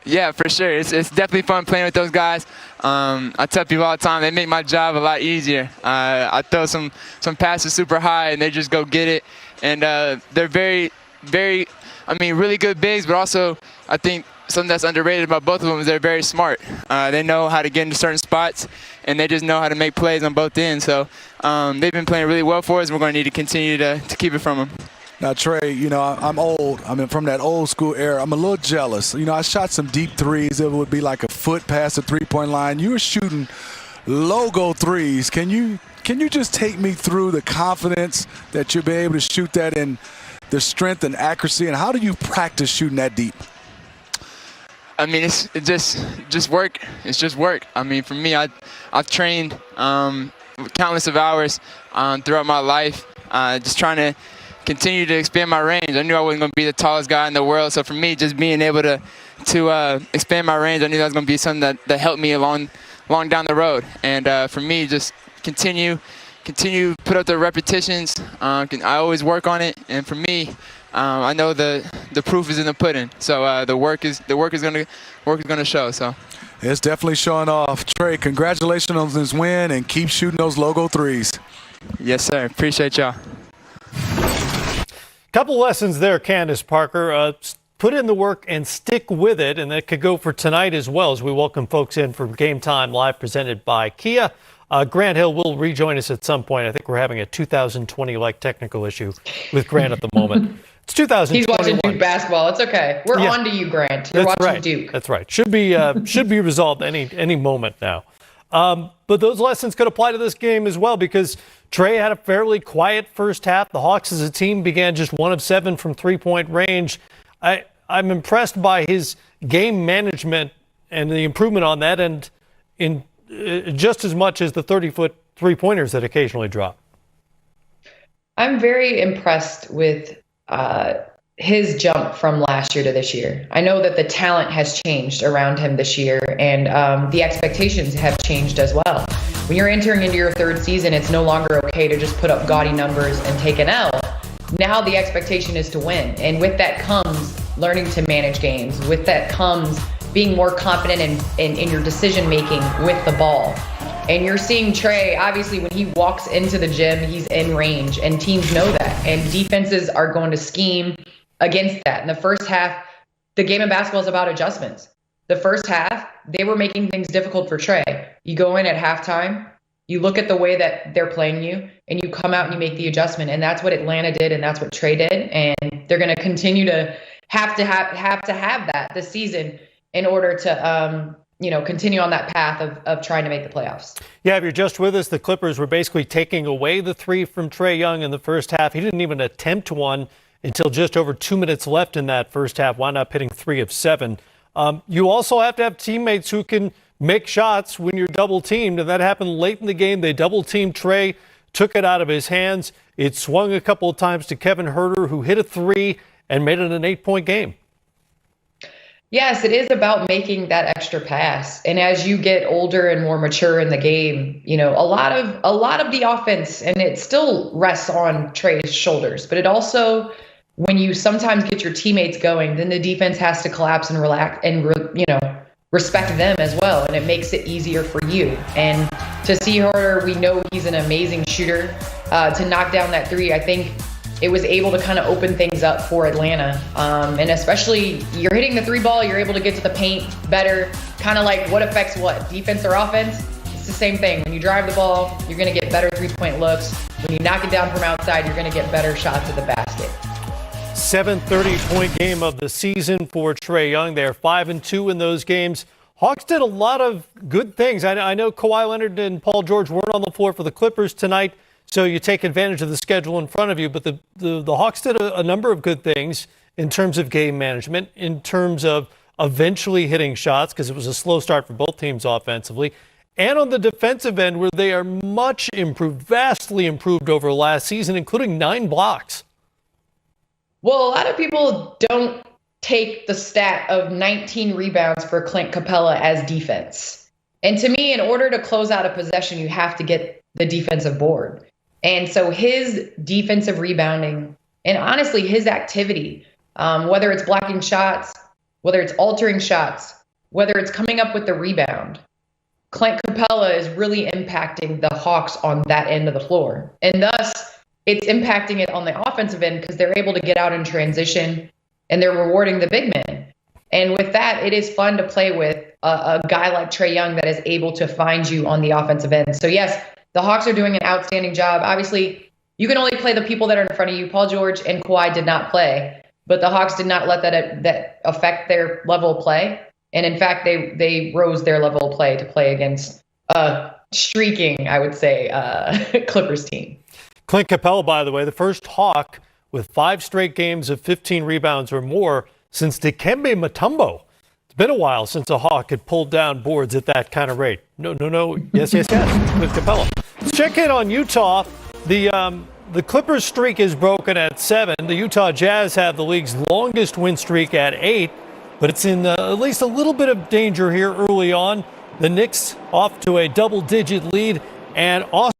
Yeah, for sure. It's definitely fun playing with those guys. I tell people all the time, they make my job a lot easier. I throw some passes super high, and they just go get it. And they're very, very, really good bigs, but also I think something that's underrated about both of them is they're very smart. They know how to get into certain spots, and they just know how to make plays on both ends. So they've been playing really well for us, and we're going to need to continue to keep it from them. Now, Trae, I'm old. From that old school era. I'm a little jealous. I shot some deep threes. It would be like a foot past the three-point line. You were shooting logo threes. Can you just take me through the confidence that you'll be able to shoot that in the strength and accuracy, and how do you practice shooting that deep? It's just work. It's just work. For me, I've trained countless of hours throughout my life, just trying to continue to expand my range. I knew I wasn't going to be the tallest guy in the world, so for me, just being able to expand my range, I knew that was going to be something that helped me along down the road. And for me, just continue put up the repetitions. I always work on it, and for me, I know the proof is in the pudding. So the work is going to show. So it's definitely showing off. Trae, congratulations on this win, and keep shooting those logo threes. Yes, sir. Appreciate y'all. Couple lessons there, Candace Parker. Put in the work and stick with it, and that could go for tonight as well as we welcome folks in for Game Time Live presented by Kia. Grant Hill will rejoin us at some point. I think we're having a 2020-like technical issue with Grant at the moment. It's 2021. He's watching Duke basketball. It's okay. We're on to you, Grant. You're watching right. Duke. That's right. Should be resolved any moment now. But those lessons could apply to this game as well because Trae had a fairly quiet first half. The Hawks as a team began just 1 of 7 from three-point range. I'm impressed by his game management and the improvement on that, and in just as much as the 30-foot three-pointers that occasionally drop. I'm very impressed with his jump from last year to this year. I know that the talent has changed around him this year, and the expectations have changed as well. When you're entering into your third season, it's no longer okay to just put up gaudy numbers and take an L. Now the expectation is to win, and with that comes learning to manage games. With that comes being more confident in your decision-making with the ball. And you're seeing Trae, obviously, when he walks into the gym, he's in range, and teams know that. And defenses are going to scheme against that. In the first half, the game of basketball is about adjustments. The first half, they were making things difficult for Trae. You go in at halftime, you look at the way that they're playing you, and you come out and you make the adjustment. And that's what Atlanta did, and that's what Trae did. And they're going to continue to have that this season in order to continue on that path of trying to make the playoffs. Yeah, if you're just with us, the Clippers were basically taking away the three from Trae Young in the first half. He didn't even attempt one until just over 2 minutes left in that first half, wound up hitting 3 of 7. You also have to have teammates who can make shots when you're double teamed, and that happened late in the game. They double teamed Trae, took it out of his hands. It swung a couple of times to Kevin Huerter, who hit a 3 and made it an 8-point game. Yes, it is about making that extra pass. And as you get older and more mature in the game, a lot of the offense, and it still rests on Trae's shoulders, but it also, when you sometimes get your teammates going, then the defense has to collapse and relax and respect them as well, and it makes it easier for you. And to see Huerter, we know he's an amazing shooter. To knock down that 3, I think it was able to kind of open things up for Atlanta. And especially you're hitting the 3 ball, you're able to get to the paint better, kind of like what affects what, defense or offense? It's the same thing. When you drive the ball, you're going to get better 3-point looks. When you knock it down from outside, you're going to get better shots at the basket. 7th 30-point game of the season for Trae Young. They're 5-2 in those games. Hawks did a lot of good things. I know Kawhi Leonard and Paul George weren't on the floor for the Clippers tonight, so you take advantage of the schedule in front of you. But the Hawks did a number of good things in terms of game management, in terms of eventually hitting shots, because it was a slow start for both teams offensively, and on the defensive end, where they are much improved, vastly improved over last season, including 9 blocks. Well, a lot of people don't take the stat of 19 rebounds for Clint Capella as defense. And to me, in order to close out a possession, you have to get the defensive board. And so his defensive rebounding and honestly his activity, whether it's blocking shots, whether it's altering shots, whether it's coming up with the rebound, Clint Capella is really impacting the Hawks on that end of the floor. And thus, it's impacting it on the offensive end because they're able to get out in transition and they're rewarding the big men. And with that, it is fun to play with a guy like Trae Young that is able to find you on the offensive end. So, yes, the Hawks are doing an outstanding job. Obviously, you can only play the people that are in front of you. Paul George and Kawhi did not play, but the Hawks did not let that affect their level of play. And in fact, they rose their level of play to play against streaking, I would say, Clippers team. Clint Capella, by the way, the first Hawk with 5 straight games of 15 rebounds or more since Dikembe Mutombo. It's been a while since a Hawk had pulled down boards at that kind of rate. No. Yes. Clint Capella. Let's check in on Utah. The Clippers streak is broken at 7. The Utah Jazz have the league's longest win streak at 8. But it's in at least a little bit of danger here early on. The Knicks off to a double-digit lead, and